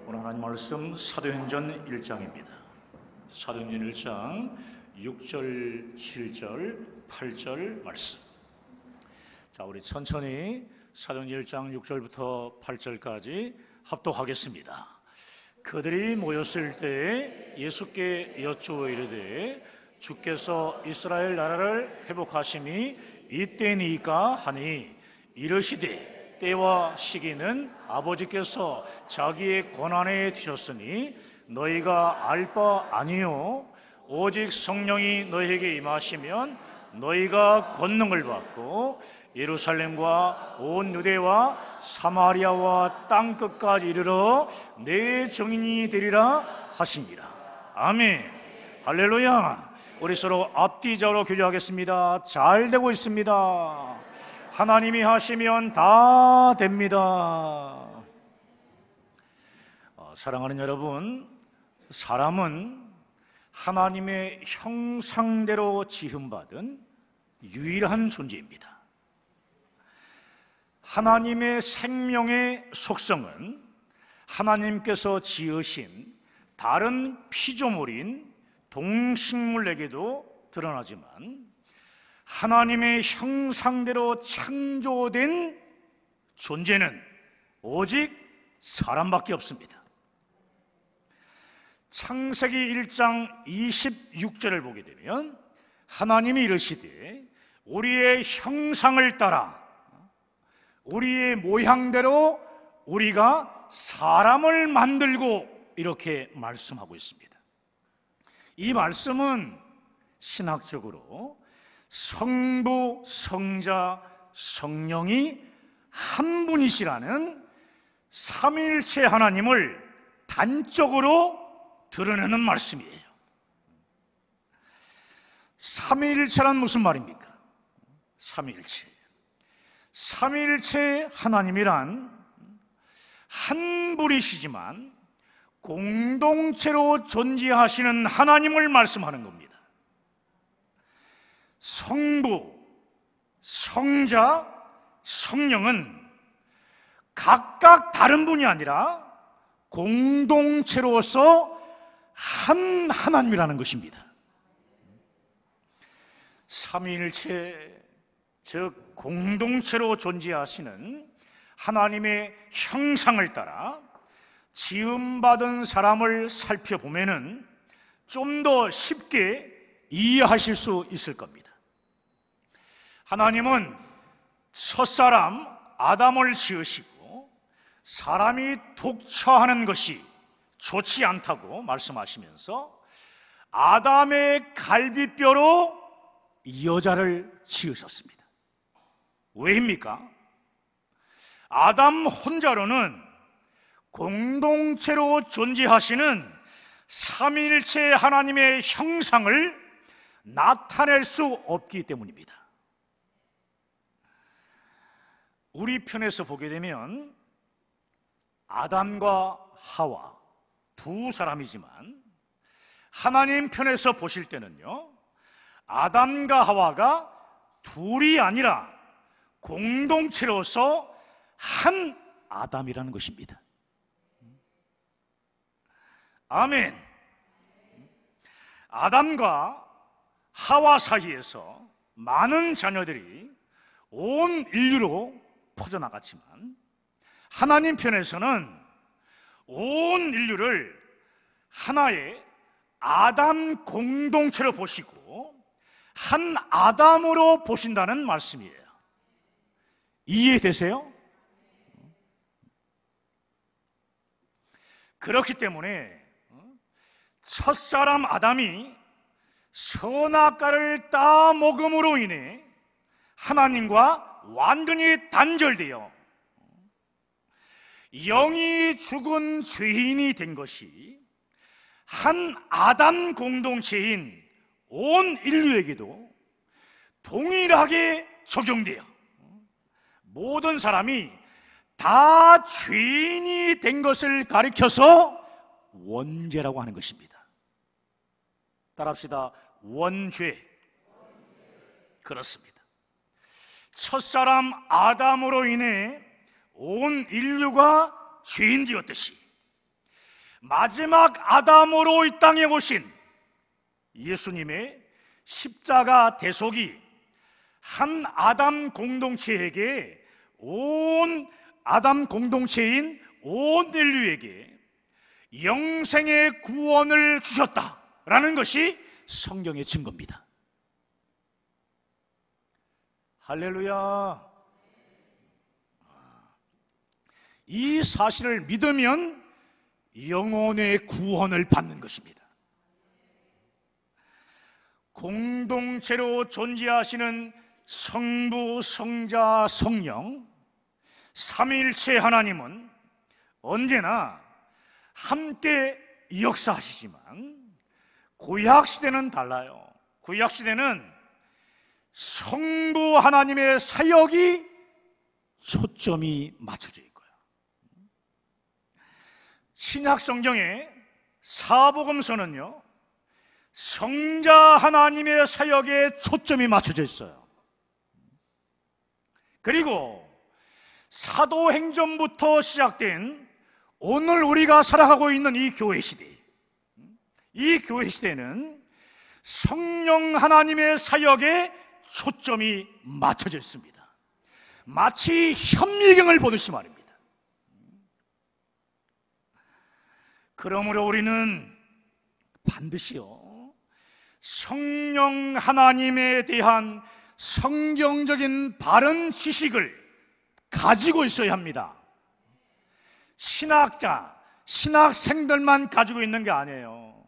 오늘 하나님 말씀 사도행전 1장입니다. 사도행전 1장 6절, 7절, 8절 말씀. 자, 우리 천천히 사도행전 1장 6절부터 8절까지 합독하겠습니다. 그들이 모였을 때 예수께 여쭈어 이르되 주께서 이스라엘 나라를 회복하심이 이때니까 하니 이르시되 때와 시기는 아버지께서 자기의 권한에 두셨으니 너희가 알 바 아니요 오직 성령이 너희에게 임하시면 너희가 권능을 받고 예루살렘과 온 유대와 사마리아와 땅끝까지 이르러 내 증인이 되리라 하시니라. 아멘. 할렐루야. 우리 서로 앞뒤자로 교제하겠습니다. 잘 되고 있습니다. 하나님이 하시면 다 됩니다. 사랑하는 여러분, 사람은 하나님의 형상대로 지음받은 유일한 존재입니다. 하나님의 생명의 속성은 하나님께서 지으신 다른 피조물인 동식물에게도 드러나지만 하나님의 형상대로 창조된 존재는 오직 사람밖에 없습니다. 창세기 1장 26절을 보게 되면 하나님이 이르시되 우리의 형상을 따라 우리의 모양대로 우리가 사람을 만들고 이렇게 말씀하고 있습니다. 이 말씀은 신학적으로 성부, 성자, 성령이 한 분이시라는 삼위일체 하나님을 단적으로 드러내는 말씀이에요. 삼위일체란 무슨 말입니까? 삼위일체. 삼위일체 하나님이란 한 분이시지만 공동체로 존재하시는 하나님을 말씀하는 겁니다. 성부, 성자, 성령은 각각 다른 분이 아니라 공동체로서 한 하나님이라는 것입니다. 삼위일체, 즉 공동체로 존재하시는 하나님의 형상을 따라 지음받은 사람을 살펴보면은 좀 더 쉽게 이해하실 수 있을 겁니다. 하나님은 첫사람 아담을 지으시고 사람이 독처하는 것이 좋지 않다고 말씀하시면서 아담의 갈비뼈로 여자를 지으셨습니다. 왜입니까? 아담 혼자로는 공동체로 존재하시는 삼위일체 하나님의 형상을 나타낼 수 없기 때문입니다. 우리 편에서 보게 되면 아담과 하와 두 사람이지만 하나님 편에서 보실 때는요, 아담과 하와가 둘이 아니라 공동체로서 한 아담이라는 것입니다. 아멘. 아담과 하와 사이에서 많은 자녀들이 온 인류로 퍼져나갔지만 하나님 편에서는 온 인류를 하나의 아담 공동체로 보시고 한 아담으로 보신다는 말씀이에요. 이해되세요? 그렇기 때문에 첫사람 아담이 선악과를 따먹음으로 인해 하나님과 완전히 단절되어 영이 죽은 죄인이 된 것이 한 아담 공동체인 온 인류에게도 동일하게 적용돼요. 모든 사람이 다 죄인이 된 것을 가리켜서 원죄라고 하는 것입니다. 따라합시다. 원죄. 그렇습니다. 첫사람 아담으로 인해 온 인류가 죄인 되었듯이 마지막 아담으로 이 땅에 오신 예수님의 십자가 대속이 한 아담 공동체에게, 온 아담 공동체인 온 인류에게 영생의 구원을 주셨다라는 것이 성경의 증거입니다. 할렐루야. 이 사실을 믿으면 영혼의 구원을 받는 것입니다. 공동체로 존재하시는 성부, 성자, 성령 삼위일체 하나님은 언제나 함께 역사하시지만 구약시대는 달라요. 구약시대는 성부 하나님의 사역이 초점이 맞춰져 있고요. 신약 성경의 사복음서는요, 성자 하나님의 사역에 초점이 맞춰져 있어요. 그리고 사도행전부터 시작된 오늘 우리가 살아가고 있는 이 교회 시대, 이 교회 시대는 성령 하나님의 사역에 초점이 맞춰져 있습니다. 마치 현미경을 보듯이 말입니다. 그러므로 우리는 반드시요, 성령 하나님에 대한 성경적인 바른 지식을 가지고 있어야 합니다. 신학자, 신학생들만 가지고 있는 게 아니에요.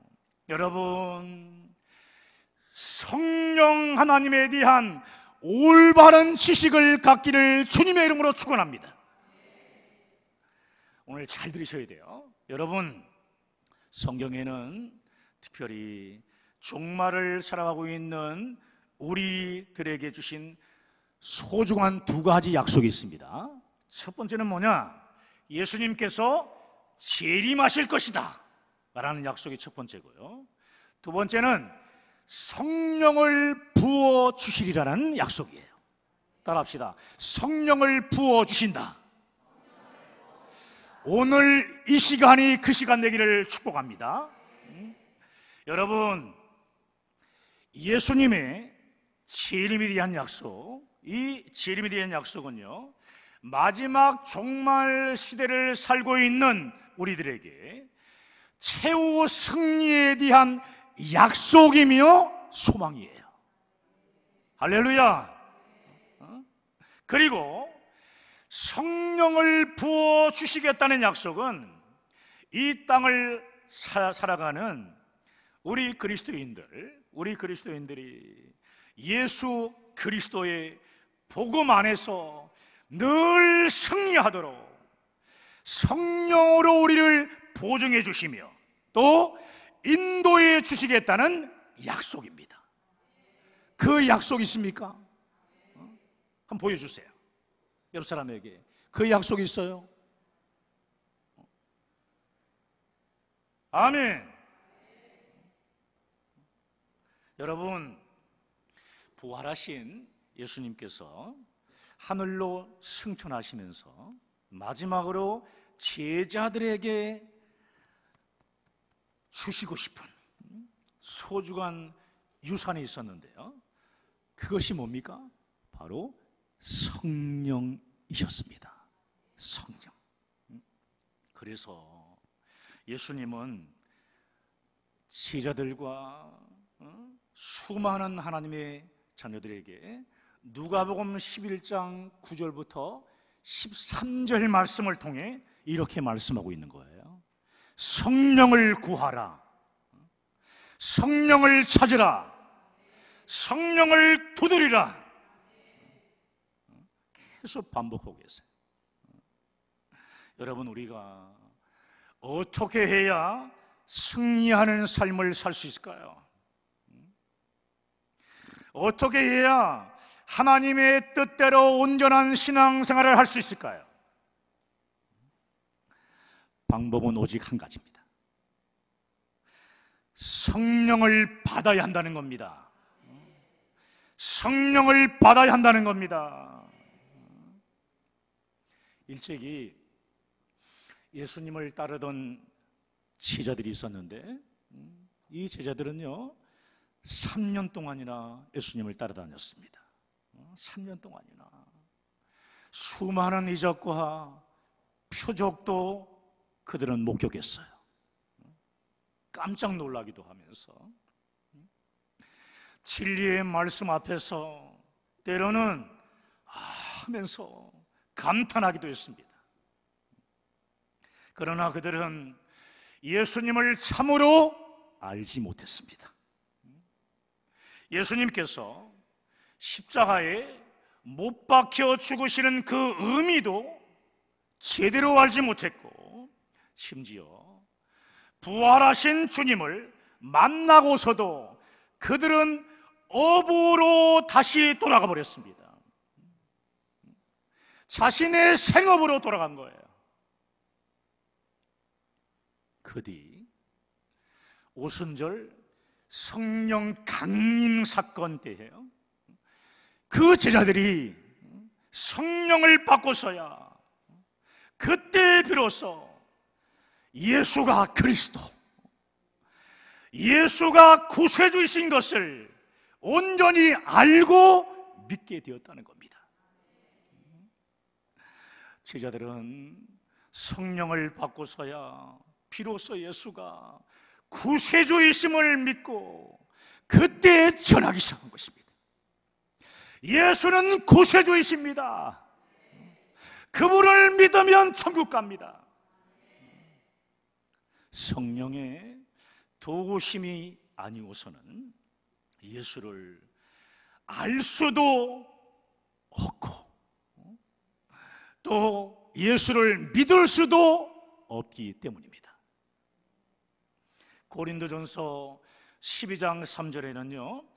여러분, 성령 하나님에 대한 올바른 지식을 갖기를 주님의 이름으로 축원합니다. 오늘 잘 들으셔야 돼요. 여러분, 성경에는 특별히 종말을 살아가고 있는 우리들에게 주신 소중한 두 가지 약속이 있습니다. 첫 번째는 뭐냐? 예수님께서 재림하실 것이다 라는 약속이 첫 번째고요. 두 번째는 성령을 부어 주시리라는 약속이에요. 따라합시다. 성령을 부어 주신다. 오늘 이 시간이 그 시간 되기를 축복합니다. 여러분, 예수님의 재림에 대한 약속, 이 재림에 대한 약속은요, 마지막 종말 시대를 살고 있는 우리들에게 최후 승리에 대한 약속이며 소망이에요. 할렐루야. 그리고 성령을 부어 주시겠다는 약속은 이 땅을 살아가는 우리 그리스도인들이 예수 그리스도의 복음 안에서 늘 승리하도록 성령으로 우리를 보증해 주시며 또 인도해 주시겠다는 약속입니다. 그 약속 있습니까? 한번 보여주세요. 옆 사람에게 그 약속이 있어요? 아멘. 여러분, 부활하신 예수님께서 하늘로 승천하시면서 마지막으로 제자들에게 주시고 싶은 소중한 유산이 있었는데요, 그것이 뭡니까? 바로 성령이셨습니다. 성령. 그래서 예수님은 제자들과 수많은 하나님의 자녀들에게 누가복음 11장 9절부터 13절 말씀을 통해 이렇게 말씀하고 있는 거예요. 성령을 구하라, 성령을 찾으라, 성령을 두드리라. 계속 반복하고 계세요. 여러분, 우리가 어떻게 해야 승리하는 삶을 살 수 있을까요? 어떻게 해야 하나님의 뜻대로 온전한 신앙생활을 할 수 있을까요? 방법은 오직 한 가지입니다. 성령을 받아야 한다는 겁니다. 성령을 받아야 한다는 겁니다. 일찍이 예수님을 따르던 제자들이 있었는데 이 제자들은요 3년 동안이나 예수님을 따라다녔습니다. 3년 동안이나 수많은 이적과 표적도 그들은 목격했어요. 깜짝 놀라기도 하면서 진리의 말씀 앞에서 때로는 하면서 감탄하기도 했습니다. 그러나 그들은 예수님을 참으로 알지 못했습니다. 예수님께서 십자가에 못 박혀 죽으시는 그 의미도 제대로 알지 못했고, 심지어 부활하신 주님을 만나고서도 그들은 업으로 다시 돌아가 버렸습니다. 자신의 생업으로 돌아간 거예요. 그 뒤 오순절 성령 강림 사건 때예요. 그 제자들이 성령을 받고서야 그때 비로소 예수가 그리스도, 예수가 구세주이신 것을 온전히 알고 믿게 되었다는 겁니다. 제자들은 성령을 받고서야 비로소 예수가 구세주이심을 믿고 그때 전하기 시작한 것입니다. 예수는 구세주이십니다. 그분을 믿으면 천국 갑니다. 성령의 도우심이 아니고서는 예수를 알 수도 없고 또 예수를 믿을 수도 없기 때문입니다. 고린도전서 12장 3절에는요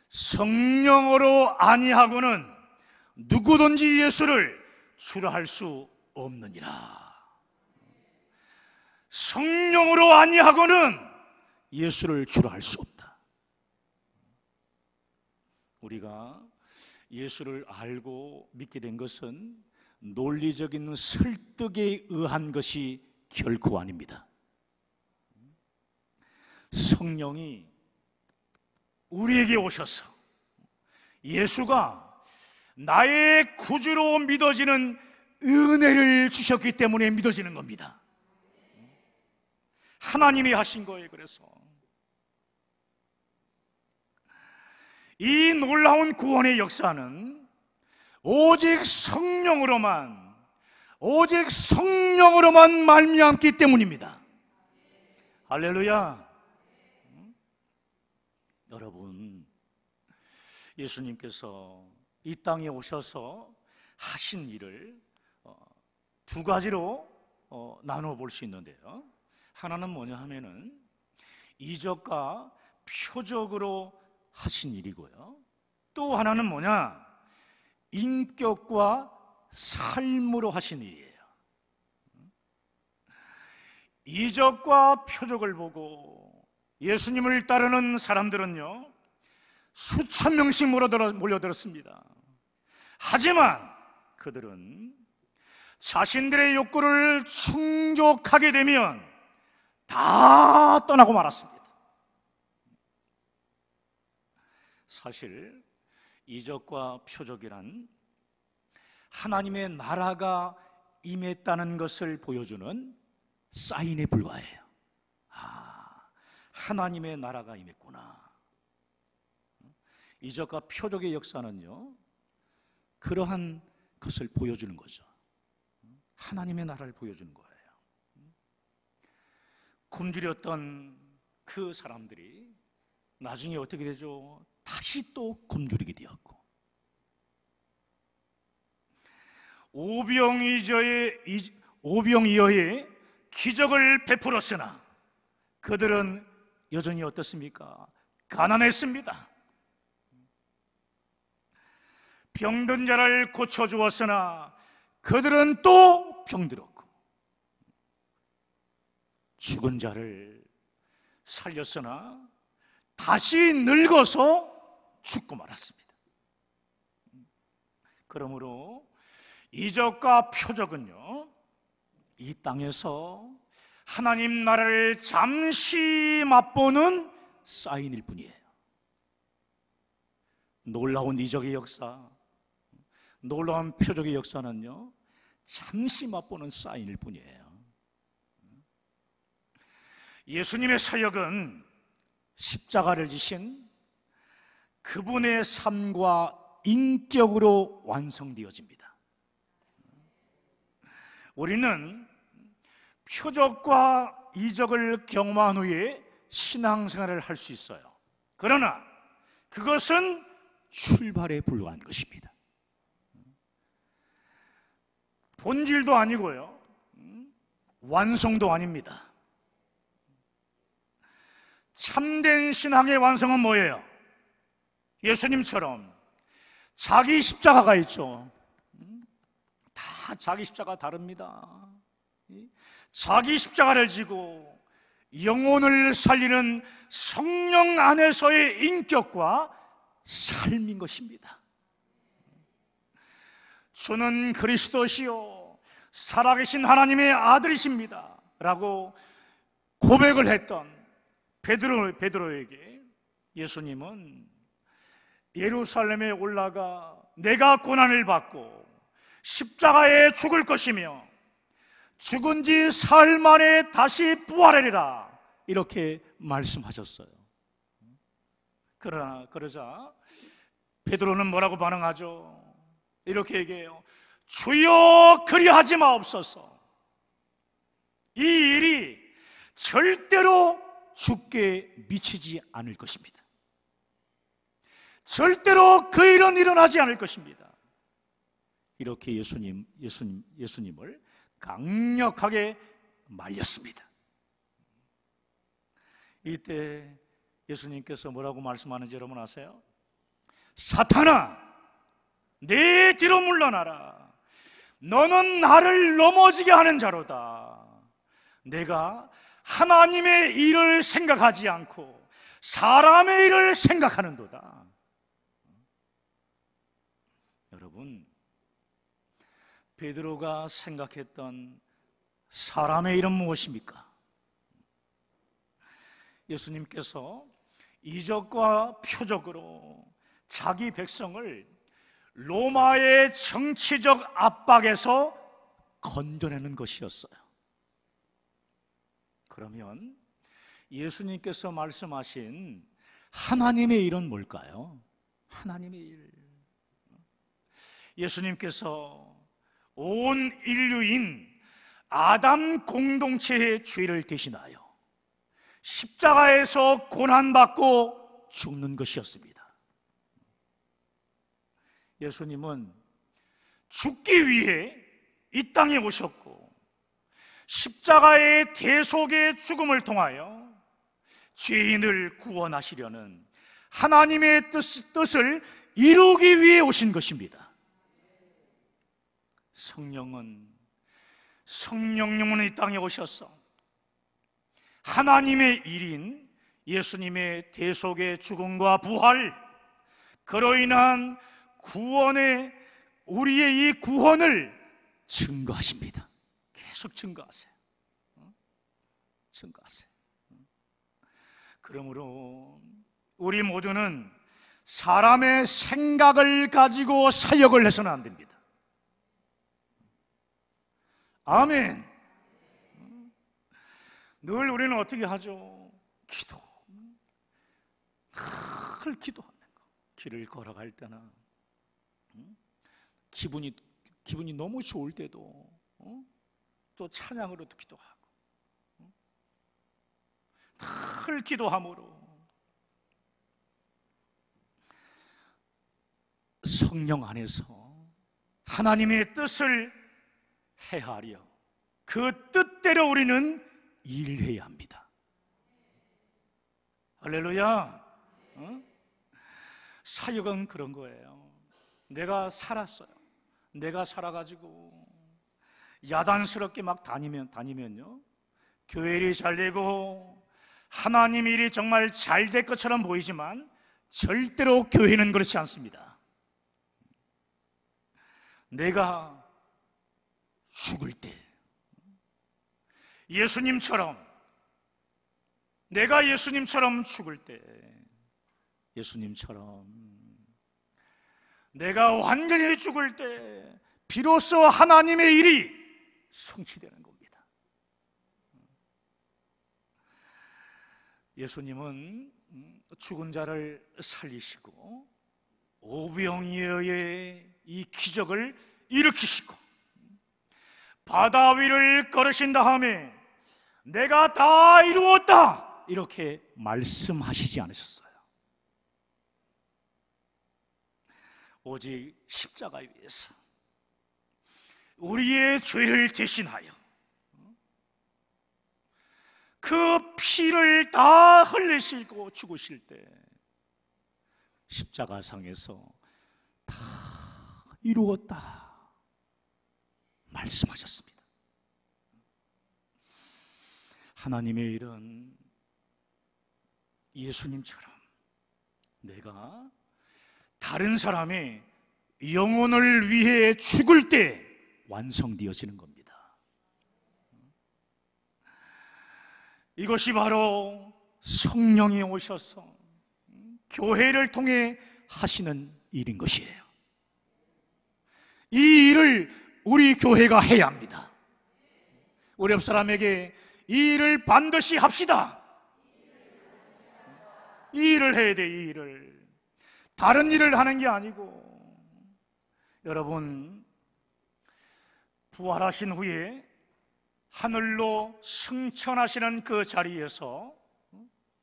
성령으로 아니하고는 누구든지 예수를 주라 할 수 없느니라. 성령으로 아니하고는 예수를 주라 할 수 없다. 우리가 예수를 알고 믿게 된 것은 논리적인 설득에 의한 것이 결코 아닙니다. 성령이 우리에게 오셔서 예수가 나의 구주로 믿어지는 은혜를 주셨기 때문에 믿어지는 겁니다. 하나님이 하신 거예요. 그래서 이 놀라운 구원의 역사는 오직 성령으로만 말미암기 때문입니다. 할렐루야. 여러분, 예수님께서 이 땅에 오셔서 하신 일을 두 가지로 나누어 볼 수 있는데요. 하나는 뭐냐 하면은 이적과 표적으로 하신 일이고요. 또 하나는 뭐냐? 인격과 삶으로 하신 일이에요. 이적과 표적을 보고 예수님을 따르는 사람들은요 수천 명씩 몰려들었습니다. 하지만 그들은 자신들의 욕구를 충족하게 되면 다 떠나고 말았습니다. 사실 이적과 표적이란 하나님의 나라가 임했다는 것을 보여주는 사인에 불과해요. 하나님의 나라가 임했구나. 이적과 표적의 역사는요 그러한 것을 보여주는 거죠. 하나님의 나라를 보여주는 거예요. 굶주렸던 그 사람들이 나중에 어떻게 되죠? 다시 또 굶주리게 되었고, 오병이어의 기적을 베풀었으나 그들은 여전히 어떻습니까? 가난했습니다. 병든 자를 고쳐주었으나 그들은 또 병들었고, 죽은 자를 살렸으나 다시 늙어서 죽고 말았습니다. 그러므로 이적과 표적은요 이 땅에서 하나님 나라를 잠시 맛보는 사인일 뿐이에요. 놀라운 이적의 역사, 놀라운 표적의 역사는요, 잠시 맛보는 사인일 뿐이에요. 예수님의 사역은 십자가를 지신 그분의 삶과 인격으로 완성되어집니다. 우리는 표적과 이적을 경험한 후에 신앙생활을 할 수 있어요. 그러나 그것은 출발에 불과한 것입니다. 본질도 아니고요, 완성도 아닙니다. 참된 신앙의 완성은 뭐예요? 예수님처럼 자기 십자가가 있죠. 다 자기 십자가 다릅니다. 자기 십자가를 지고 영혼을 살리는 성령 안에서의 인격과 삶인 것입니다. 주는 그리스도시요 살아계신 하나님의 아들이십니다 라고 고백을 했던 베드로에게 예수님은 예루살렘에 올라가 내가 고난을 받고 십자가에 죽을 것이며 죽은 지 사흘 만에 다시 부활하리라 이렇게 말씀하셨어요. 그러자 베드로는 뭐라고 반응하죠? 이렇게 얘기해요. 주여 그리하지 마옵소서. 이 일이 절대로 죽게 미치지 않을 것입니다. 절대로 그 일은 일어나지 않을 것입니다. 이렇게 예수님을 강력하게 말렸습니다. 이때 예수님께서 뭐라고 말씀하는지 여러분 아세요? 사탄아, 내 뒤로 물러나라. 너는 나를 넘어지게 하는 자로다. 내가 하나님의 일을 생각하지 않고 사람의 일을 생각하는도다. 여러분, 베드로가 생각했던 사람의 일은 무엇입니까? 예수님께서 이적과 표적으로 자기 백성을 로마의 정치적 압박에서 건져내는 것이었어요. 그러면 예수님께서 말씀하신 하나님의 일은 뭘까요? 하나님의 일. 예수님께서 온 인류인 아담 공동체의 죄를 대신하여 십자가에서 고난받고 죽는 것이었습니다. 예수님은 죽기 위해 이 땅에 오셨고 십자가의 대속의 죽음을 통하여 죄인을 구원하시려는 하나님의 뜻을 이루기 위해 오신 것입니다. 성령은 이 땅에 오셔서 하나님의 일인 예수님의 대속의 죽음과 부활, 그로 인한 우리의 이 구원을 증거하십니다. 계속 증거하세요. 증거하세요. 그러므로 우리 모두는 사람의 생각을 가지고 사역을 해서는 안 됩니다. 아멘. 늘 우리는 어떻게 하죠? 기도. 늘 기도하는 거. 길을 걸어갈 때나 기분이 너무 좋을 때도 또 찬양으로도 기도하고 늘 기도함으로 성령 안에서 하나님의 뜻을 헤아려 그 뜻대로 우리는 일해야 합니다. 할렐루야. 사역은 그런 거예요. 내가 살았어요. 내가 살아가지고 야단스럽게 막 다니면요, 교회 일이 잘 되고 하나님 일이 정말 잘 될 것처럼 보이지만 절대로 교회는 그렇지 않습니다. 내가 죽을 때 예수님처럼, 내가 예수님처럼 죽을 때, 예수님처럼 내가 완전히 죽을 때 비로소 하나님의 일이 성취되는 겁니다. 예수님은 죽은 자를 살리시고 오병이어의 이 기적을 일으키시고 바다 위를 걸으신 다음에 내가 다 이루었다 이렇게 말씀하시지 않으셨어요. 오직 십자가에 위해서 우리의 죄를 대신하여 그 피를 다 흘리시고 죽으실 때 십자가상에서 다 이루었다 말씀하셨습니다. 하나님의 일은 예수님처럼 내가 다른 사람의 영혼을 위해 죽을 때 완성되어지는 겁니다. 이것이 바로 성령이 오셔서 교회를 통해 하시는 일인 것이에요. 이 일을 우리 교회가 해야 합니다. 우리 옆 사람에게 이 일을 반드시 합시다. 이 일을 해야 돼. 이 일을 다른 일을 하는 게 아니고, 여러분 부활하신 후에 하늘로 승천하시는 그 자리에서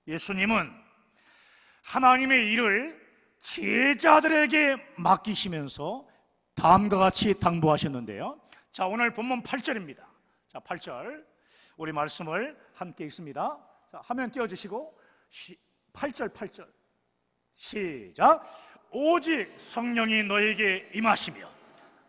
예수님은 하나님의 일을 제자들에게 맡기시면서 다음과 같이 당부하셨는데요. 자, 오늘 본문 8절입니다. 자, 8절 우리 말씀을 함께 읽습니다. 자, 화면 띄워주시고 8절 시작. 오직 성령이 너에게 임하시며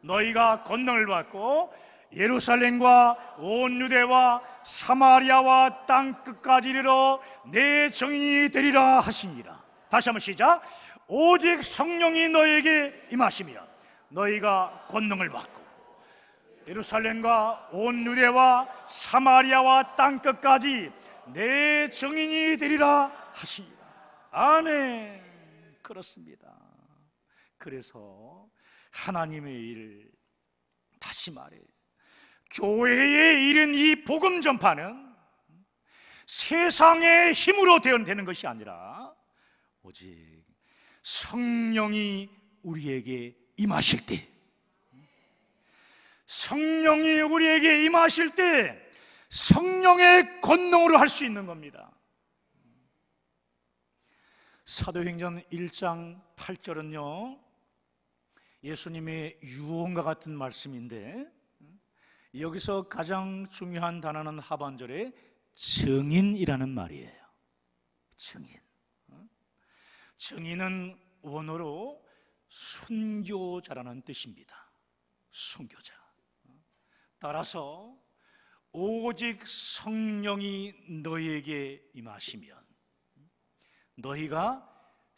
너희가 권능을 받고 예루살렘과 온 유대와 사마리아와 땅 끝까지 이르러 내 증인이 되리라 하시니라. 다시 한번 시작. 오직 성령이 너에게 임하시며 너희가 권능을 받고 예루살렘과 온 유대와 사마리아와 땅 끝까지 내 증인이 되리라 하시니라. 아멘. 그렇습니다. 그래서 하나님의 일, 다시 말해 교회의 일은 이 복음 전파는 세상의 힘으로 되는 것이 아니라 오직 성령이 우리에게 임하실 때, 성령이 우리에게 임하실 때 성령의 권능으로 할 수 있는 겁니다. 사도행전 1장 8절은요 예수님의 유언과 같은 말씀인데, 여기서 가장 중요한 단어는 하반절에 증인이라는 말이에요. 증인. 증인은 원어로 순교자라는 뜻입니다. 순교자. 따라서 오직 성령이 너희에게 임하시면 너희가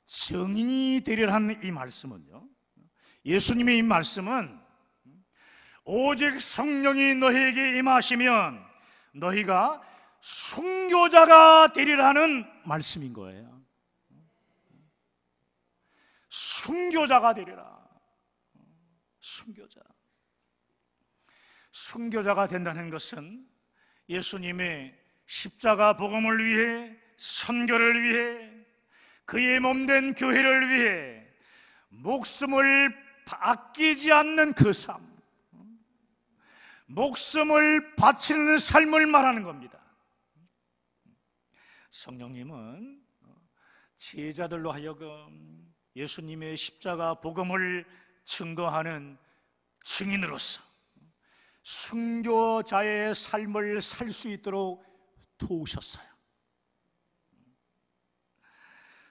증인이 되리라는 이 말씀은요, 예수님의 이 말씀은 오직 성령이 너희에게 임하시면 너희가 순교자가 되리라는 말씀인 거예요. 순교자가 되리라. 순교자가 된다는 것은 예수님의 십자가 복음을 위해, 선교를 위해, 그의 몸된 교회를 위해 목숨을 아끼지 않는 그 삶, 목숨을 바치는 삶을 말하는 겁니다. 성령님은 제자들로 하여금 예수님의 십자가 복음을 증거하는 증인으로서 순교자의 삶을 살 수 있도록 도우셨어요.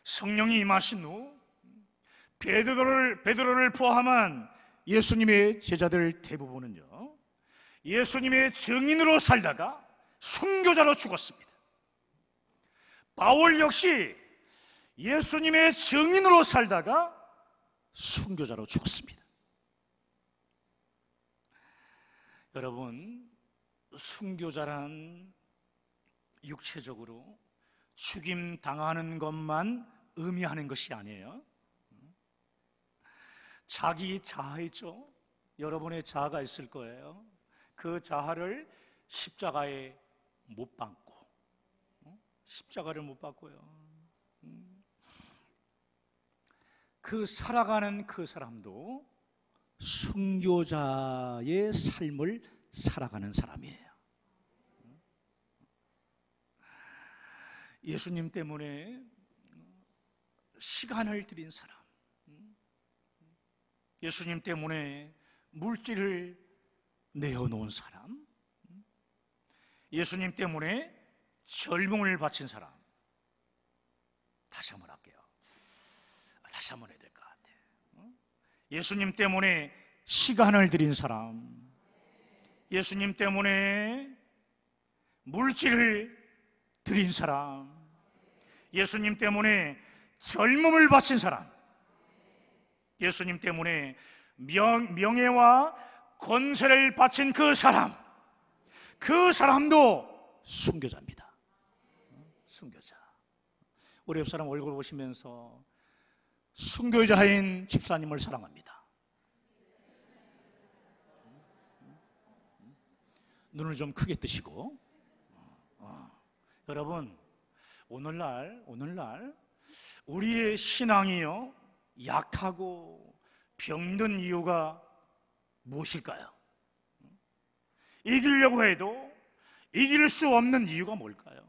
성령이 임하신 후 베드로를 포함한 예수님의 제자들 대부분은요 예수님의 증인으로 살다가 순교자로 죽었습니다. 바울 역시 예수님의 증인으로 살다가 순교자로 죽었습니다. 여러분, 순교자란 육체적으로 죽임 당하는 것만 의미하는 것이 아니에요. 자기 자아 있죠? 여러분의 자아가 있을 거예요. 그 자아를 십자가에 못 박고, 십자가를 못 박고요. 그 살아가는 그 사람도 순교자의 삶을 살아가는 사람이에요. 예수님 때문에 시간을 들인 사람, 예수님 때문에 물질을 내어놓은 사람, 예수님 때문에 젊음을 바친 사람. 다시 한번 할게요. 다시 한번 해야 될 것 같아요. 예수님 때문에 시간을 들인 사람, 예수님 때문에 물질을 드린 사람, 예수님 때문에 젊음을 바친 사람, 예수님 때문에 명예와 권세를 바친 그 사람, 그 사람도 순교자입니다. 순교자. 우리 옆 사람 얼굴 보시면서 순교자인 집사님을 사랑합니다. 눈을 좀 크게 뜨시고. 여러분, 오늘날 우리의 신앙이요 약하고 병든 이유가 무엇일까요? 이기려고 해도 이길 수 없는 이유가 뭘까요?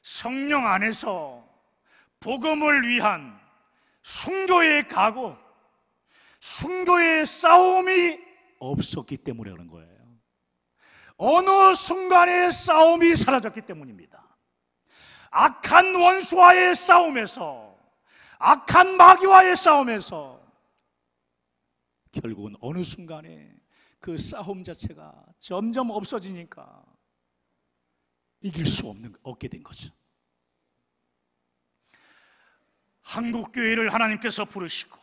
성령 안에서 복음을 위한 순교의 각오, 순교의 싸움이 없었기 때문에 그런 거예요. 어느 순간에 싸움이 사라졌기 때문입니다. 악한 원수와의 싸움에서, 악한 마귀와의 싸움에서 결국은 어느 순간에 그 싸움 자체가 점점 없어지니까 이길 수 없게 된 거죠. 한국교회를 하나님께서 부르시고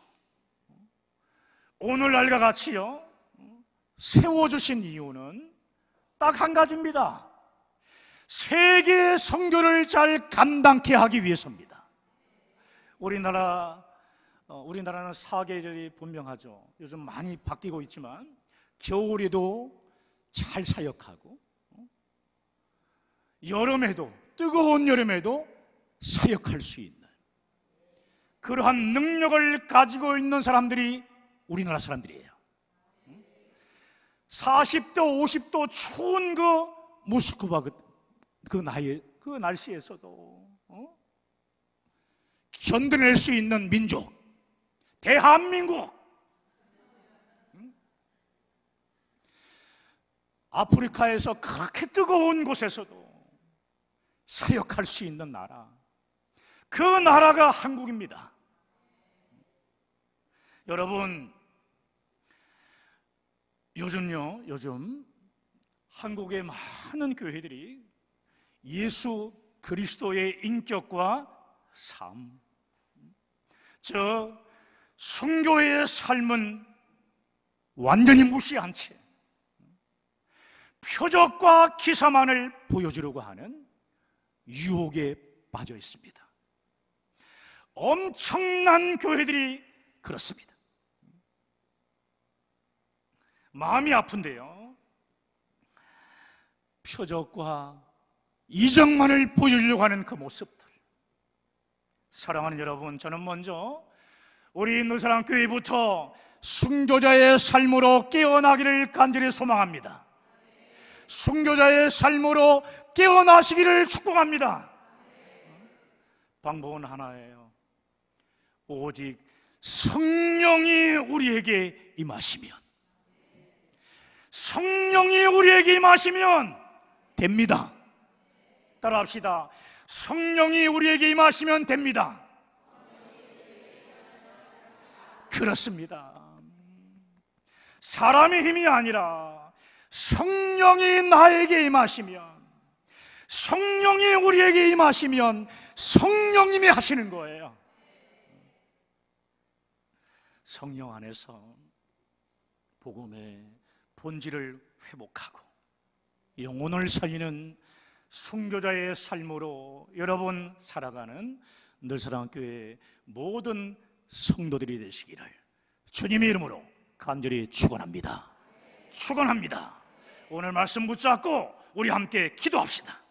오늘날과 같이요 세워주신 이유는 딱 한 가지입니다. 세계의 선교를 잘 감당케 하기 위해서입니다. 우리나라는 사계절이 분명하죠. 요즘 많이 바뀌고 있지만 겨울에도 잘 사역하고 여름에도, 뜨거운 여름에도 사역할 수 있는 그러한 능력을 가지고 있는 사람들이 우리나라 사람들이에요. 40도, 50도 추운 그 모스크바 그 날씨에서도 견뎌낼 수 있는 민족, 대한민국. 아프리카에서 그렇게 뜨거운 곳에서도 사역할 수 있는 나라, 그 나라가 한국입니다. 여러분, 요즘 한국의 많은 교회들이 예수 그리스도의 인격과 삶, 순교의 삶은 완전히 무시한 채 표적과 기사만을 보여주려고 하는 유혹에 빠져 있습니다. 엄청난 교회들이 그렇습니다. 마음이 아픈데요, 표적과 이적만을 보여주려고 하는 그 모습들. 사랑하는 여러분, 저는 먼저 우리 누사랑교회부터 순교자의 삶으로 깨어나기를 간절히 소망합니다. 순교자의 삶으로 깨어나시기를 축복합니다. 방법은 하나예요. 오직 성령이 우리에게 임하시면, 성령이 우리에게 임하시면 됩니다. 따라합시다. 성령이 우리에게 임하시면 됩니다. 그렇습니다. 사람의 힘이 아니라 성령이 나에게 임하시면, 성령이 우리에게 임하시면 성령님이 하시는 거예요. 성령 안에서 복음의 본질을 회복하고 영혼을 살리는 순교자의 삶으로 여러분 살아가는 늘사랑교회 모든 성도들이 되시기를 주님의 이름으로 간절히 축원합니다. 축원합니다. 오늘 말씀 붙잡고 우리 함께 기도합시다.